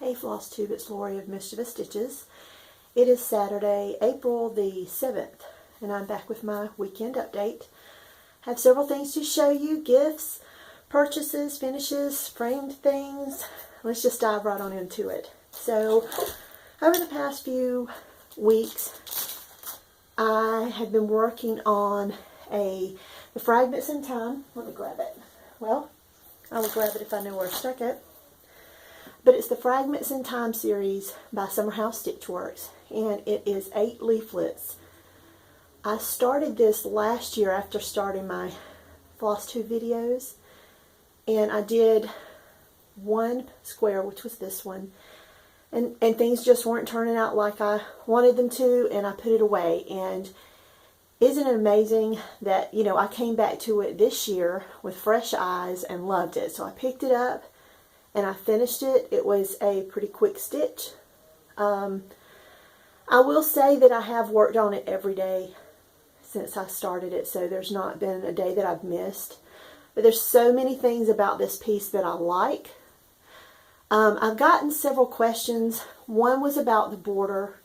Hey Flosstube, it's Lori of Mischievous Stitches. It is Saturday, April the 7th, and I'm back with my weekend update. Have several things to show you, gifts, purchases, finishes, framed things. Let's just dive right on into it. So, over the past few weeks, I have been working on the Fragments in Time. Let me grab it. Well, I will grab it if I know where to stuck it. But it's the Fragments in Time series by Summerhouse Stitchworks, and it is 8 leaflets. I started this last year after starting my Flosstube videos, and I did one square, which was this one, and things just weren't turning out like I wanted them to, and I put it away. And isn't it amazing that, you know, I came back to it this year with fresh eyes and loved it. So I picked it up and I finished it. It was a pretty quick stitch. I will say that I have worked on it every day since I started it, so there's not been a day that I've missed. But there's so many things about this piece that I like. I've gotten several questions. One was about the border.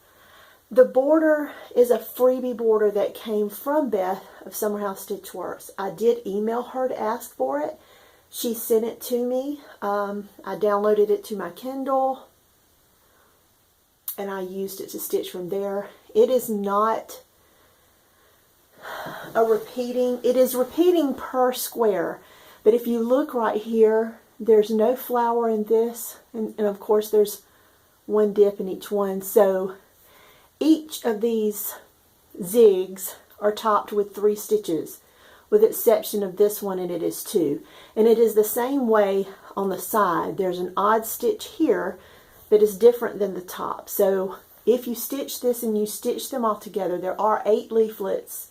The border is a freebie border that came from Beth of Summerhouse Stitchworks. I did email her to ask for it. She sent it to me. I downloaded it to my Kindle, and I used it to stitch from there. It is not it is repeating per square, but if you look right here, there's no flower in this, and of course there's one dip in each one, so each of these zigs are topped with 3 stitches, with the exception of this one, and it is 2. And it is the same way on the side. There's an odd stitch here that is different than the top. So if you stitch this and you stitch them all together, there are 8 leaflets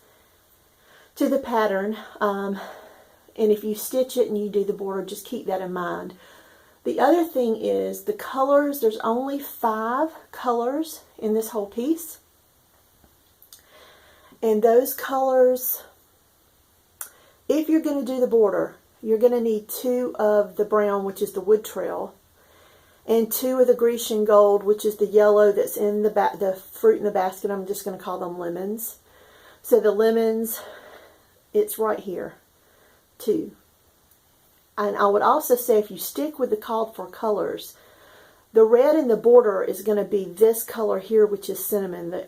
to the pattern. And if you stitch it and you do the border, just keep that in mind. The other thing is the colors. There's only 5 colors in this whole piece. And those colors, if you're going to do the border, you're going to need 2 of the brown, which is the wood trail, and 2 of the Grecian gold, which is the yellow that's in the fruit in the basket. I'm just going to call them lemons. So the lemons, it's right here, 2. And I would also say, if you stick with the called for colors, the red in the border is going to be this color here, which is cinnamon, the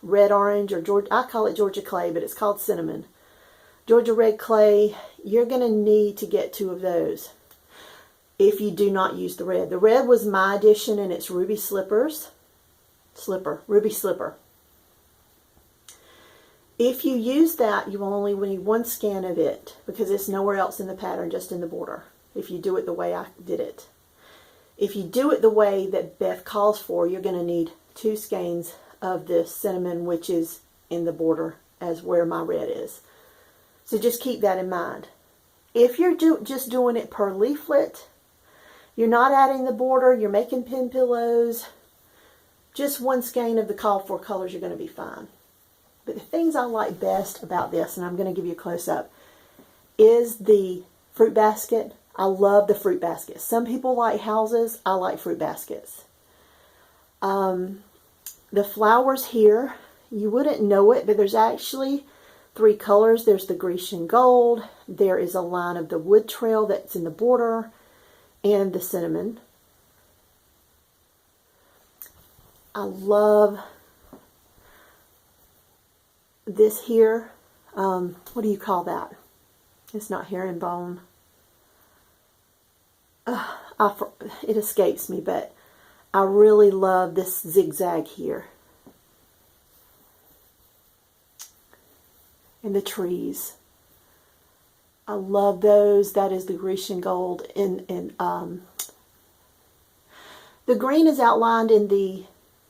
red orange, or I call it Georgia clay, but it's called cinnamon. Georgia red clay, you're going to need to get 2 of those if you do not use the red. The red was my addition, and it's ruby ruby slipper. If you use that, you will only need 1 scan of it, because it's nowhere else in the pattern, just in the border, if you do it the way I did it. If you do it the way that Beth calls for, you're going to need 2 skeins of this cinnamon, which is in the border as where my red is. So just keep that in mind. If you're just doing it per leaflet, you're not adding the border, you're making pin pillows, just 1 skein of the called for colors, you're going to be fine. But the things I like best about this, and I'm going to give you a close-up, is the fruit basket. I love the fruit basket. Some people like houses. I like fruit baskets. The flowers here, you wouldn't know it, but there's actually 3 colors. There's the Grecian gold. There is a line of the wood trail that's in the border, and the cinnamon. I love this here. What do you call that? It's not herringbone. It escapes me, but I really love this zigzag here. And the trees, I love those. That is the Grecian gold. And the green is outlined in the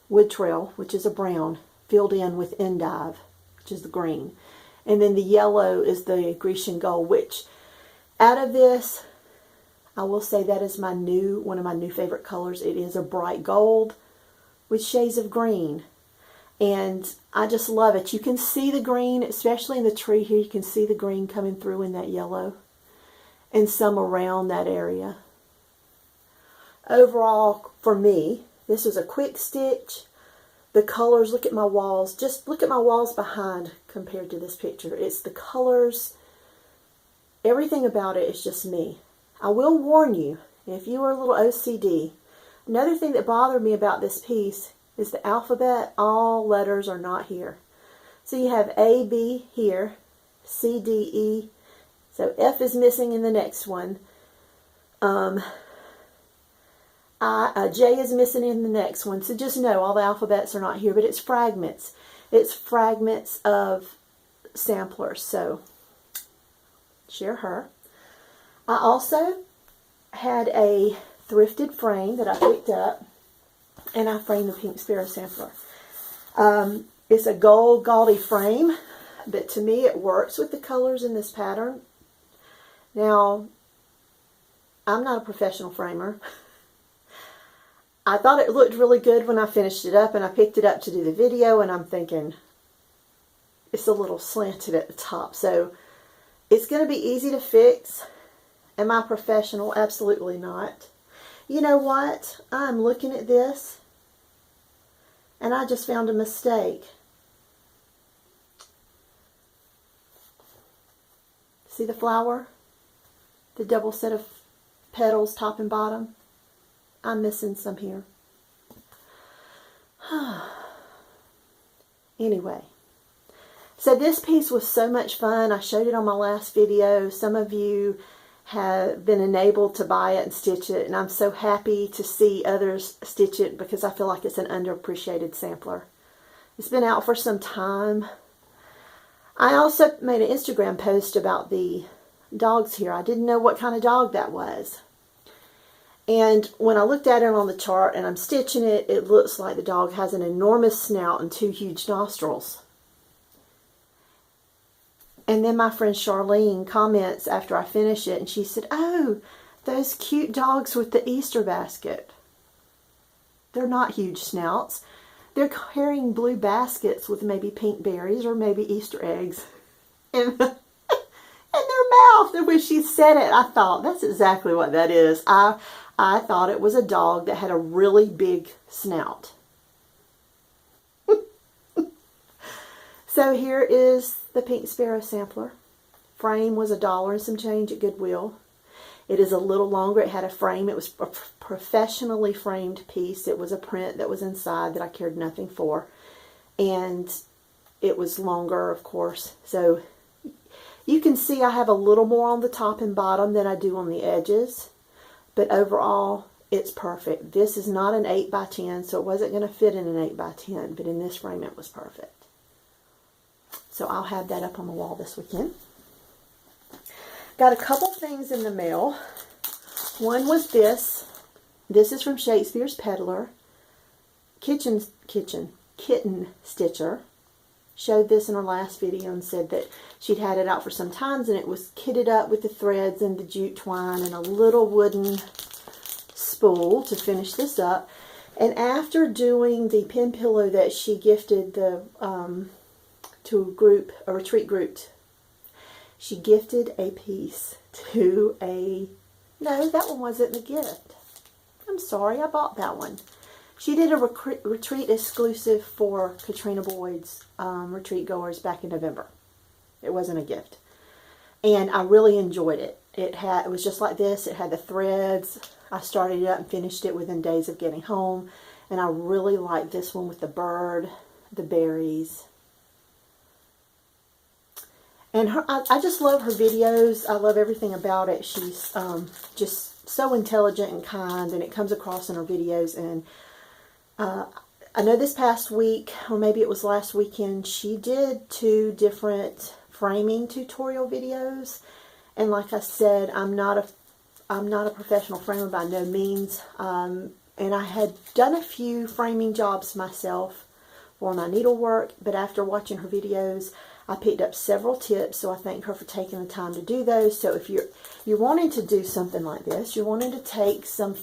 wood trail, which is a brown, filled in with endive, which is the green. And then the yellow is the Grecian gold, which out of this, I will say that is one of my new favorite colors. It is a bright gold with shades of green. And I just love it. You can see the green, especially in the tree here. You can see the green coming through in that yellow. And some around that area. overall, for me, this was a quick stitch. The colors, look at my walls. Just look at my walls behind compared to this picture. It's the colors. Everything about it is just me. I will warn you, if you are a little OCD, another thing that bothered me about this piece is the alphabet. All letters are not here. So you have A, B here, C, D, E. So F is missing in the next one. J is missing in the next one. So just know all the alphabets are not here, but it's fragments. It's fragments of samplers. So share her. I also had a thrifted frame that I picked up, and I framed the Pink Sparrow sampler. It's a gold gaudy frame, but to me it works with the colors in this pattern. Now, I'm not a professional framer. I thought it looked really good when I finished it up, and I picked it up to do the video, and I'm thinking it's a little slanted at the top. So it's going to be easy to fix. Am I professional? Absolutely not. You know what? I'm looking at this, and I just found a mistake. See the flower? The double set of petals, top and bottom? I'm missing some here. Anyway, so this piece was so much fun. I showed it on my last video. Some of you have been enabled to buy it and stitch it, and I'm so happy to see others stitch it because I feel like it's an underappreciated sampler. It's been out for some time. I also made an Instagram post about the dogs here. I didn't know what kind of dog that was. And when I looked at it on the chart and I'm stitching it, it looks like the dog has an enormous snout and 2 huge nostrils. And then my friend Charlene comments after I finish it, and she said, "Oh, those cute dogs with the Easter basket. They're not huge snouts. They're carrying blue baskets with maybe pink berries or maybe Easter eggs." And their mouth. And when she said it, I thought, that's exactly what that is. I thought it was a dog that had a really big snout. So here is the Pink Sparrow sampler. Frame was $1 and some change at Goodwill. It is a little longer. It had a frame. It was a professionally framed piece. It was a print that was inside that I cared nothing for. And it was longer, of course. So you can see I have a little more on the top and bottom than I do on the edges. But overall, it's perfect. This is not an 8x10, so it wasn't going to fit in an 8x10. But in this frame, it was perfect. So I'll have that up on the wall this weekend. Got a couple things in the mail. One was this. This is from Shakespeare's Peddler. Kitten Stitcher. Showed this in her last video and said that she'd had it out for some times, and it was kitted up with the threads and the jute twine and a little wooden spool to finish this up. And after doing the pin pillow that she gifted the to a retreat group, she gifted a piece to no, that one wasn't the gift. I'm sorry, I bought that one. She did a retreat exclusive for Katrina Boyd's retreat goers back in November. It wasn't a gift. And I really enjoyed it. It was just like this. It had the threads. I started it up and finished it within days of getting home. And I really like this one with the bird, the berries. And I just love her videos. I love everything about it. She's just so intelligent and kind, and it comes across in her videos. And I know this past week, or maybe it was last weekend, she did 2 different framing tutorial videos. And like I said, I'm not a professional framer by no means. And I had done a few framing jobs myself for my needlework, but after watching her videos, I picked up several tips, so I thank her for taking the time to do those. So if you're wanting to do something like this, you're wanting to take some,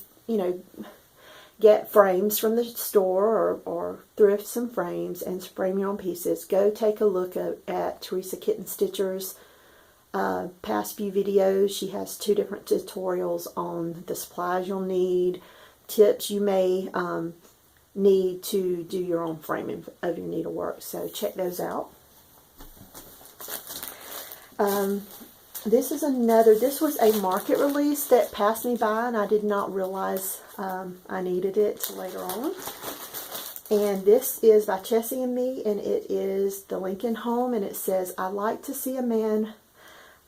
get frames from the store or thrift some frames and frame your own pieces, go take a look at Teresa Kitten Stitcher's past few videos. She has 2 different tutorials on the supplies you'll need, tips you may need to do your own framing of your needlework. So check those out. This was a market release that passed me by, and I did not realize I needed it later on. And this is by Chessie and Me, and it is the Lincoln home, and it says, I like to see a man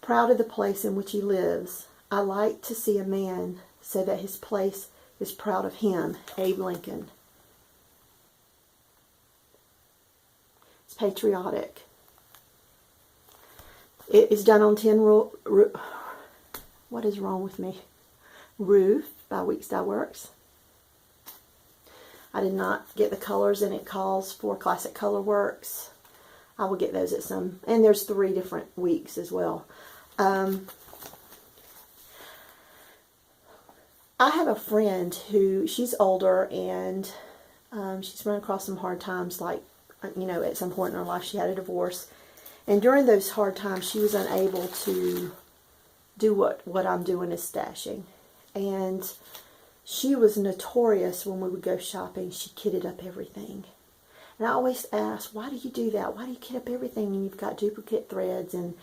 proud of the place in which he lives. I like to see a man so that his place is proud of him. Abe Lincoln. It's patriotic. It is done on tin what is wrong with me? Roof by Weeks Dye Works. I did not get the colors, and it calls for Classic Color Works. I will get those at some, and there's 3 different weeks as well. I have a friend who, she's older, and she's run across some hard times, like, you know, at some point in her life she had a divorce. And during those hard times, she was unable to do what I'm doing is stashing. And she was notorious when we would go shopping. She kitted up everything. And I always ask, why do you do that? Why do you kit up everything and you've got duplicate threads? And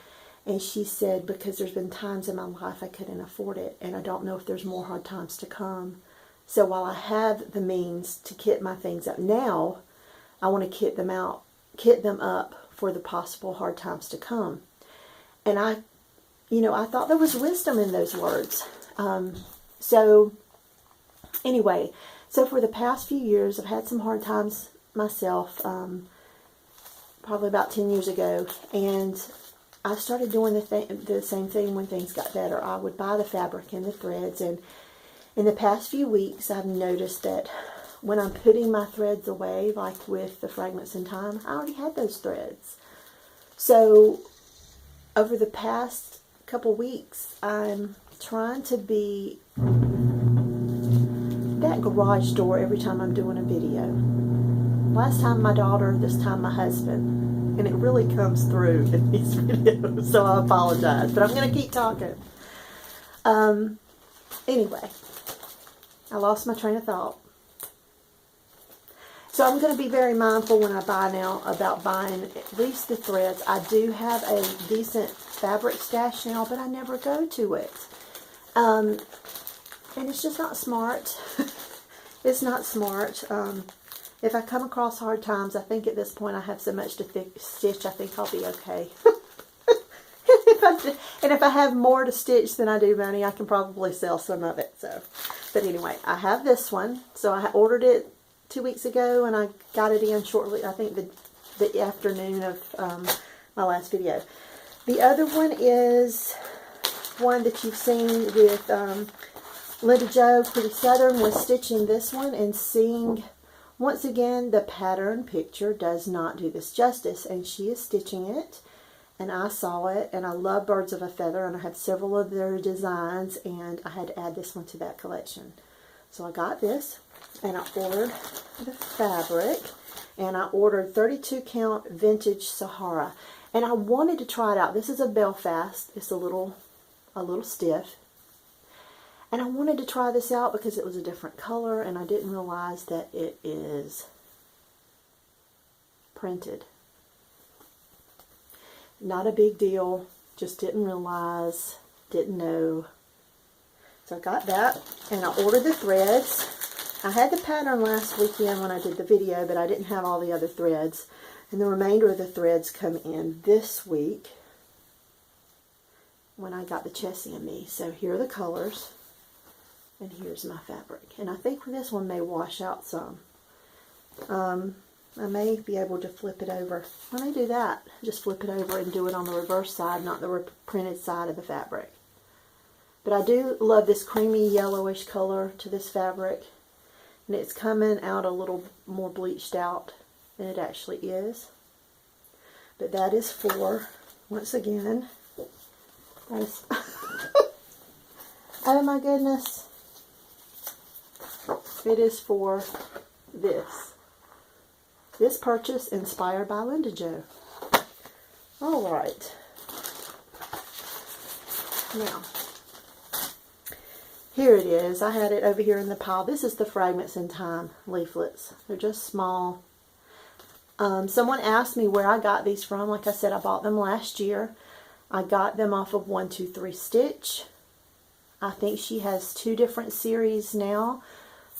she said, because there's been times in my life I couldn't afford it. And I don't know if there's more hard times to come. So while I have the means to kit my things up now, I want to kit them up for the possible hard times to come. And I thought there was wisdom in those words. So anyway, so for the past few years, I've had some hard times myself, probably about 10 years ago, and I started doing the same thing when things got better. I would buy the fabric and the threads, and in the past few weeks, I've noticed that when I'm putting my threads away, like with the Fragments in Time, I already had those threads. So over the past couple weeks, I'm trying to be that garage door every time I'm doing a video. Last time my daughter, this time my husband. And it really comes through in these videos, so I apologize. But I'm going to keep talking. Anyway, I lost my train of thought. So I'm going to be very mindful when I buy now about buying at least the threads. I do have a decent fabric stash now, but I never go to it. And it's just not smart. It's not smart. If I come across hard times, I think at this point I have so much to stitch, I think I'll be okay. And if I have more to stitch than I do money, I can probably sell some of it. So, but anyway, I have this one. So I ordered it 2 weeks ago, and I got it in shortly, I think the afternoon of my last video. The other one is one that you've seen with Linda Jo, Pretty Southern, was stitching this one and seeing, once again, the pattern picture does not do this justice, and she is stitching it, and I saw it, and I love Birds of a Feather, and I have several of their designs, and I had to add this one to that collection. So I got this, and I ordered the fabric, and I ordered 32 count vintage Sahara, and I wanted to try it out. This is a Belfast. It's a little stiff, and I wanted to try this out because it was a different color, and I didn't realize that it is printed. Not a big deal, just didn't realize, didn't know. So I got that, and I ordered the threads. I had the pattern last weekend when I did the video, but I didn't have all the other threads. And the remainder of the threads come in this week when I got the Chessie and Me. So here are the colors, and here's my fabric. And I think this one may wash out some. I may be able to flip it over. When I do that, just flip it over and do it on the reverse side, not the printed side of the fabric. But I do love this creamy yellowish color to this fabric. And it's coming out a little more bleached out than it actually is. But that is for, once again, oh my goodness. It is for this. This purchase inspired by Linda Jo. Alright. Now, Here it is. I had it over here in the pile. This is the Fragments in Time leaflets. They're just small. Someone asked me where I got these from. Like I said, I bought them last year. I got them off of 123 Stitch. I think she has 2 different series now.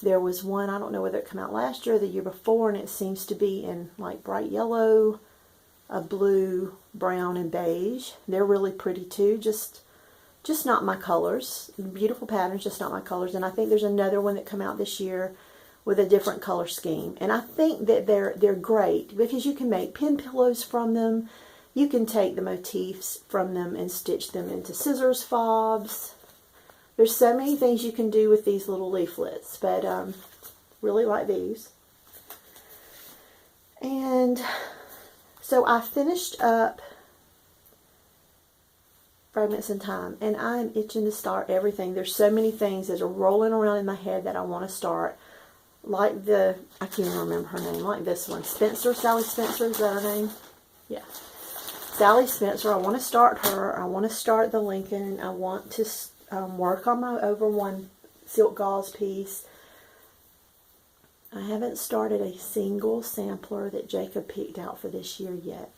There was one, I don't know whether it came out last year or the year before, and it seems to be in like bright yellow, a blue, brown, and beige. They're really pretty too, just not my colors. Beautiful patterns, just not my colors. And I think there's another one that came out this year with a different color scheme. And I think that they're great because you can make pin pillows from them. You can take the motifs from them and stitch them into scissors fobs. There's so many things you can do with these little leaflets, but really like these. And so I finished up Fragments in Time, and I'm itching to start everything. There's so many things that are rolling around in my head that I want to start. Like I can't even remember her name, like this one. Spencer, Sally Spencer, is that her name? Yeah. Sally Spencer, I want to start her. I want to start the Lincoln. I want to work on my over one silk gauze piece. I haven't started a single sampler that Jacob picked out for this year yet.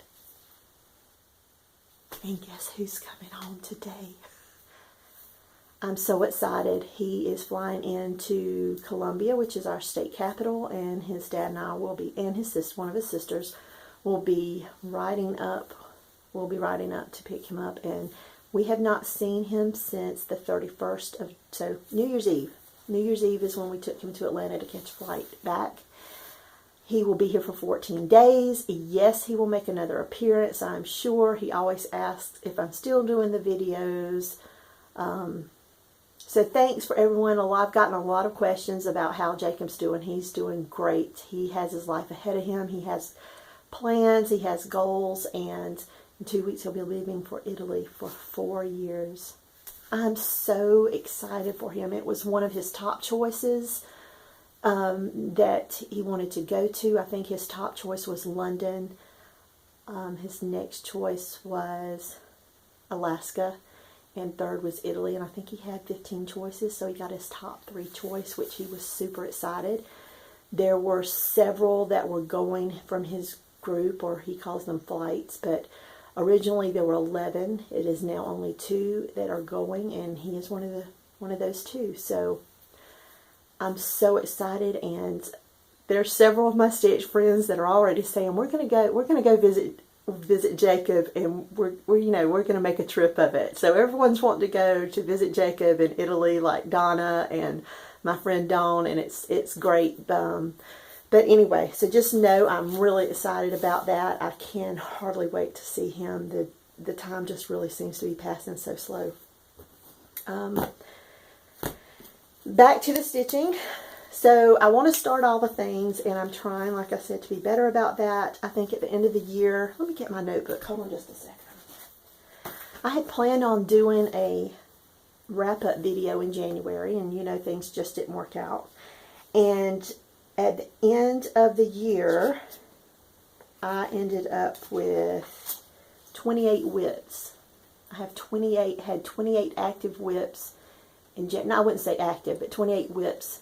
And guess who's coming home today? I'm so excited. He is flying into Columbia, which is our state capital, and his dad and I will be, and his sister, one of his sisters, will be riding up. We'll be riding up to pick him up, and we have not seen him since the 31st of, so New Year's Eve. New Year's Eve is when we took him to Atlanta to catch a flight back. He will be here for 14 days. Yes, he will make another appearance, I'm sure. He always asks if I'm still doing the videos. So thanks for everyone. I've gotten a lot of questions about how Jacob's doing. He's doing great. He has his life ahead of him. He has plans. He has goals. And in 2 weeks, he'll be leaving for Italy for 4 years. I'm so excited for him. It was one of his top choices that he wanted to go to. I think his top choice was London. His next choice was Alaska. And third was Italy. And I think he had 15 choices. So he got his top 3 choice, which he was super excited. There were several that were going from his group, or he calls them flights. But originally there were 11. It is now only 2 that are going. And he is one of those 2. So I'm so excited, and there's several of my Stitch friends that are already saying we're gonna go visit Jacob, and we're going to make a trip of it. So everyone's wanting to go to visit Jacob in Italy, like Donna and my friend Dawn, and it's great. But anyway, so just know I'm really excited about that. I can hardly wait to see him. The time just really seems to be passing so slow. Back to the stitching. So I want to start all the things, and I'm trying, like I said, to be better about that. I think at the end of the year, let me get my notebook. Hold on just a second. I had planned on doing a wrap-up video in January, and things just didn't work out. And at the end of the year, I ended up with 28 WIPs. I have 28 active WIPs. No, I wouldn't say active, but 28 WIPs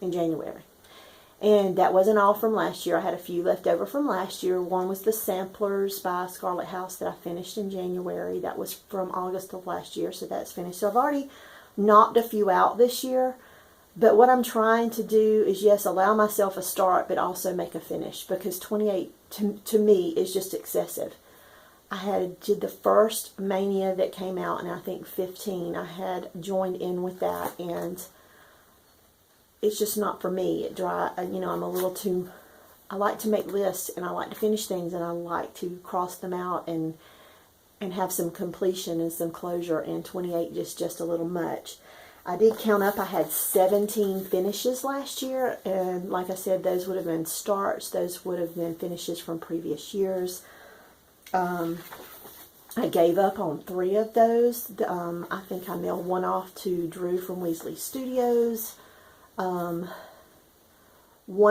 in January. And that wasn't all from last year. I had a few left over from last year. One was the Samplers by Scarlet House that I finished in January. That was from August of last year, so that's finished. So I've already knocked a few out this year. But what I'm trying to do is, yes, allow myself a start, but also make a finish. Because 28, to me, is just excessive. I did the first Mania that came out, and I think 15. I had joined in with that, and it's just not for me. I'm a little too, I like to make lists, and I like to finish things, and I like to cross them out and have some completion and some closure, and 28 is just a little much. I did count up, I had 17 finishes last year, and like I said, those would have been starts, those would have been finishes from previous years. I gave up on 3 of those. I think I mailed one off to Drew from Weasley Studios. One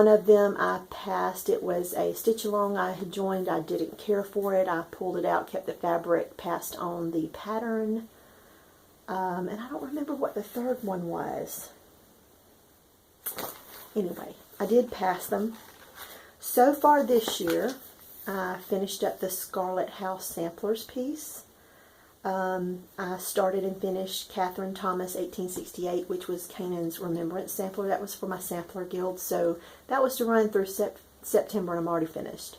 of them I passed. It was a stitch along I had joined. I didn't care for it. I pulled it out, kept the fabric, passed on the pattern. And I don't remember what the third one was. Anyway, I did pass them. So far this year, I finished up the Scarlet House Samplers piece. I started and finished Catherine Thomas 1868, which was Canaan's Remembrance Sampler. That was for my Sampler Guild, so that was to run through September, and I'm already finished.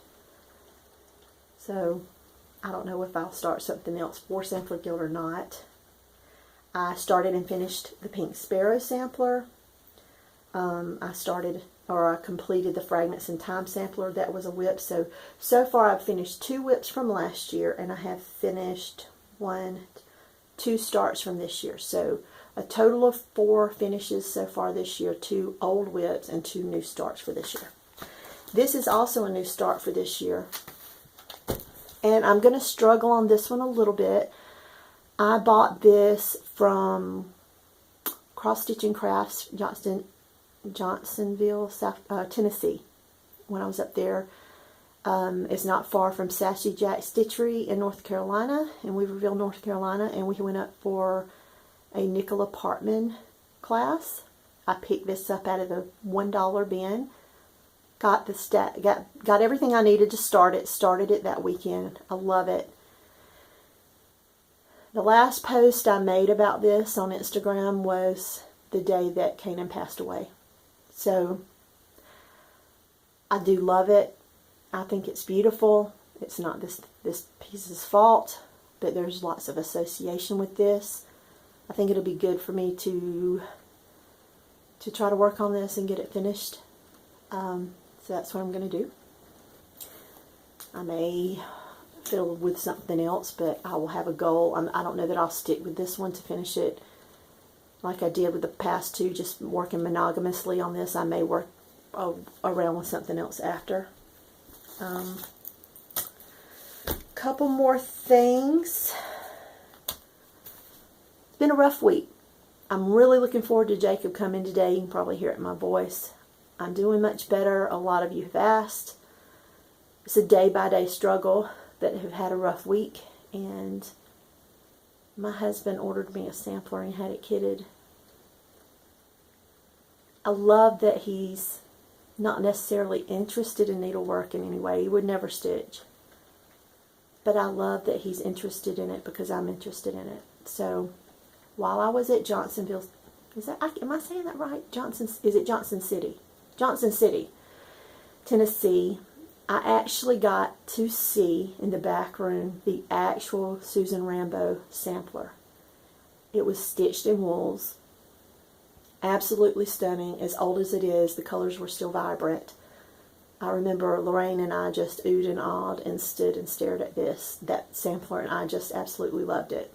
So I don't know if I'll start something else for Sampler Guild or not. I started and finished the Pink Sparrow Sampler. I completed the Fragments and Time Sampler. That was a WIP. So far I've finished 2 WIPs from last year, and I have finished 2 starts from this year. So a total of 4 finishes so far this year, 2 old WIPs and 2 new starts for this year. This is also a new start for this year. And I'm going to struggle on this one a little bit. I bought this from Cross Stitching Crafts, Johnsonville, Tennessee, when I was up there. It's not far from Sassy Jack Stitchery in North Carolina, in Weaverville, North Carolina, and we went up for a Nicola Partman class. I picked this up out of the $1 bin. Got everything I needed to start it. Started it that weekend. I love it. The last post I made about this on Instagram was the day that Canaan passed away. So I do love it. I think it's beautiful. It's not this piece's fault, but there's lots of association with this. I think it'll be good for me to try to work on this and get it finished. So that's what I'm going to do. I may fiddle with something else, but I will have a goal. I don't know that I'll stick with this one to finish it like I did with the past 2, just working monogamously on this. I may work around with something else after. Couple more things. It's been a rough week. I'm really looking forward to Jacob coming today. You can probably hear it in my voice. I'm doing much better. A lot of you have asked. It's a day-by-day struggle that have had a rough week, and my husband ordered me a sampler and had it kitted. I love that he's not necessarily interested in needlework in any way. He would never stitch. But I love that he's interested in it because I'm interested in it. So while I was at Johnsonville, am I saying that right? Is it Johnson City? Johnson City, Tennessee. I actually got to see in the back room the actual Susan Rambo sampler. It was stitched in wools. Absolutely stunning. As old as it is, the colors were still vibrant. I remember Lorraine and I just oohed and awed and stood and stared at that sampler, and I just absolutely loved it.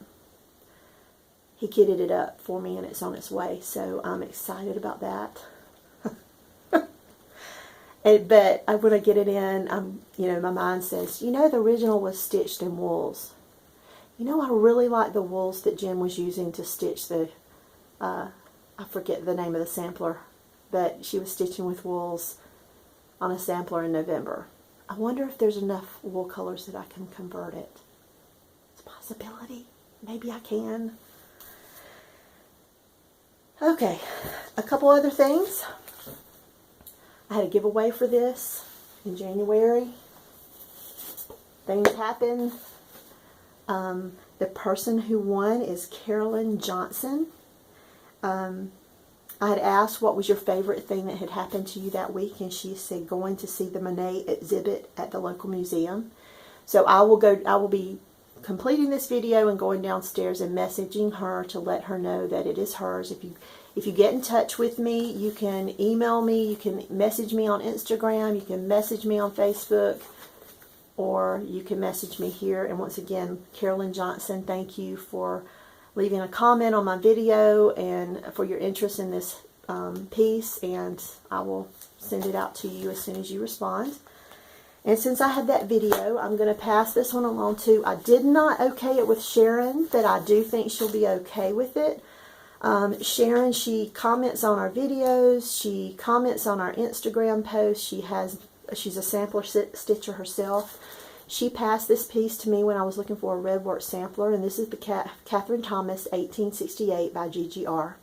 He kitted it up for me, and it's on its way, so I'm excited about that. But when I get it in, my mind says, the original was stitched in wools. I really like the wools that Jen was using to stitch I forget the name of the sampler, but she was stitching with wools on a sampler in November. I wonder if there's enough wool colors that I can convert it. It's a possibility. Maybe I can. Okay, a couple other things. I had a giveaway for this in January. Things happen. The person who won is Carolyn Johnson. I had asked what was your favorite thing that had happened to you that week, and she said going to see the Monet exhibit at the local museum. So I will be completing this video and going downstairs and messaging her to let her know that it is hers. If you get in touch with me, you can email me, you can message me on Instagram, you can message me on Facebook, or you can message me here. And once again, Carolyn Johnson, thank you for leaving a comment on my video and for your interest in this piece, and I will send it out to you as soon as you respond. And since I had that video, I'm going to pass this one along too. I did not okay it with Sharon, but I do think she'll be okay with it. Sharon, she comments on our videos, she comments on our Instagram posts, she's a sampler stitcher herself. She passed this piece to me when I was looking for a redwork sampler, and this is the Catherine Thomas 1868 by GGR.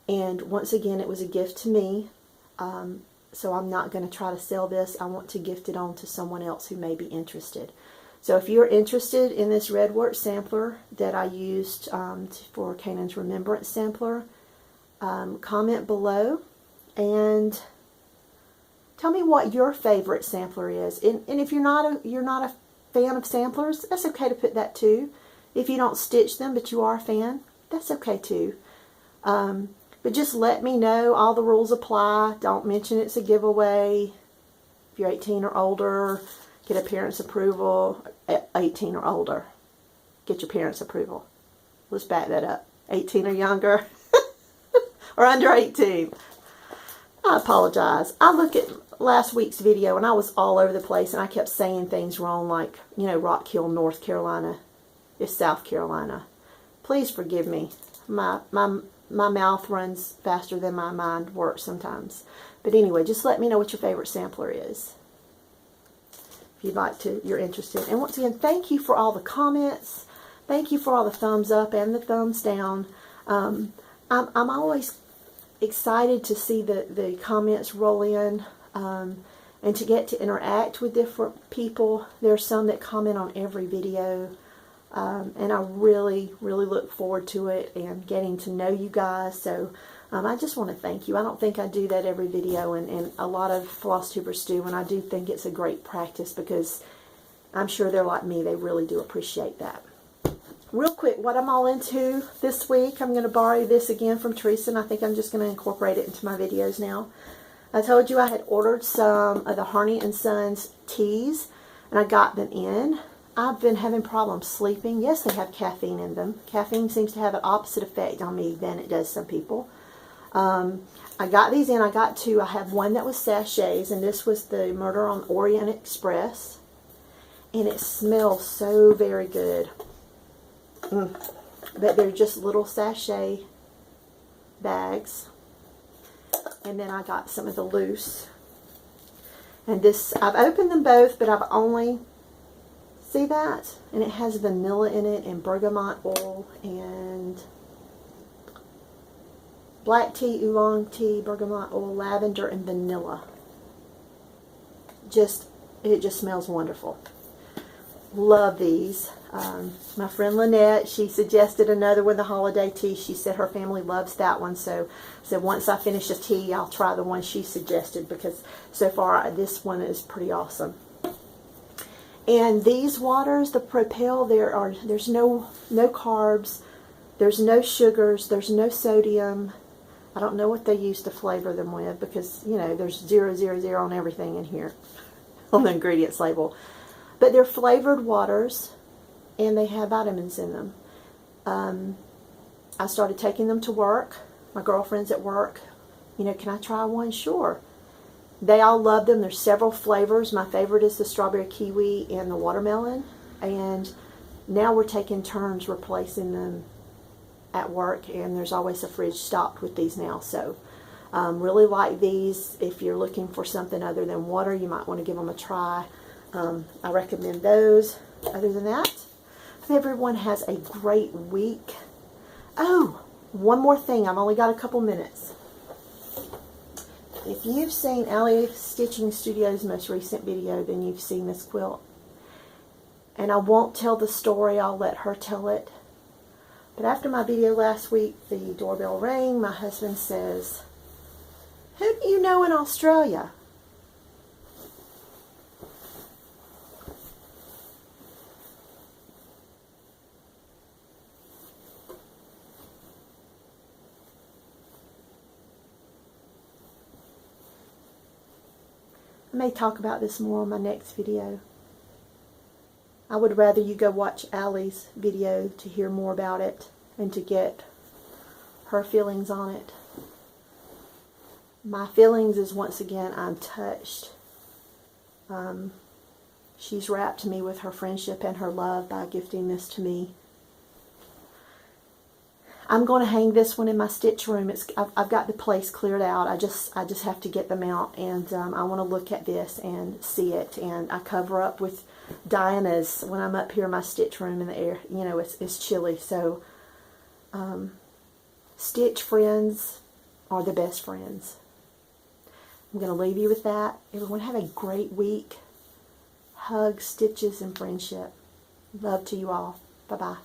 And once again, it was a gift to me, so I'm not going to try to sell this. I want to gift it on to someone else who may be interested. So if you're interested in this redwork sampler that I used for Canaan's Remembrance sampler, comment below and tell me what your favorite sampler is. And if you're not a fan of samplers, that's okay to put that too. If you don't stitch them but you are a fan, that's okay too. But just let me know. All the rules apply. Don't mention it's a giveaway. If you're 18 or older, get a parent's approval. 18 or older, get your parents' approval. Let's back that up. 18 or younger or under 18. I apologize. I look at last week's video and I was all over the place and I kept saying things wrong, like, you know, Rock Hill, North Carolina is South Carolina. Please forgive me. My mouth runs faster than my mind works sometimes. But anyway, just let me know what your favorite sampler is, if you'd like to, you're interested. And once again, thank you for all the comments. Thank you for all the thumbs up and the thumbs down. I'm always excited to see the comments roll in, and to get to interact with different people. There's some that comment on every video, and I really look forward to it and getting to know you guys. So I just want to thank you. I don't think I do that every video, and a lot of Flosstubers do, and I do think it's a great practice because I'm sure they're like me. They really do appreciate that. Real quick, what I'm all into this week, I'm going to borrow this again from Teresa, and I think I'm just going to incorporate it into my videos now. I told you I had ordered some of the Harney & Sons teas, and I got them in. I've been having problems sleeping. Yes, they have caffeine in them. Caffeine seems to have an opposite effect on me than it does some people. I got these in. I got two. I have one that was sachets, and this was the Murder on Orient Express. And it smells so very good. But they're just little sachet bags. And then I got some of the loose. And this, I've opened them both, but I've only, see that? And it has vanilla in it, and bergamot oil, and black tea, oolong tea, bergamot oil, lavender, and vanilla. It just smells wonderful. Love these. My friend Lynette, she suggested another one, the holiday tea. She said her family loves that one, so once I finish a tea, I'll try the one she suggested, because so far this one is pretty awesome. And these waters, the Propel, there's no carbs, there's no sugars, there's no sodium. I don't know what they use to flavor them with, because, you know, there's 000 on everything in here on the ingredients label. But they're flavored waters, and they have vitamins in them. I started taking them to work. My girlfriends at work, you know, can I try one? Sure. They all love them. There's several flavors. My favorite is the strawberry kiwi and the watermelon. And now we're taking turns replacing them at work, and there's always a fridge stocked with these now. So really like these. If you're looking for something other than water, you might want to give them a try. I recommend those. Other than that, I hope everyone has a great week. Oh, one more thing. I've only got a couple minutes. If you've seen Allie Stitching Studio's most recent video, then you've seen this quilt. And I won't tell the story. I'll let her tell it. But after my video last week, the doorbell rang. My husband says, "Who do you know in Australia?" I may talk about this more on my next video. I would rather you go watch Allie's video to hear more about it and to get her feelings on it. My feelings is, once again, I'm touched. She's wrapped me with her friendship and her love by gifting this to me. I'm going to hang this one in my stitch room. I've got the place cleared out. I just have to get them out, and I want to look at this and see it. And I cover up with Diana's when I'm up here in my stitch room, in the air. You know, it's chilly. So stitch friends are the best friends. I'm going to leave you with that. Everyone have a great week. Hugs, stitches, and friendship. Love to you all. Bye-bye.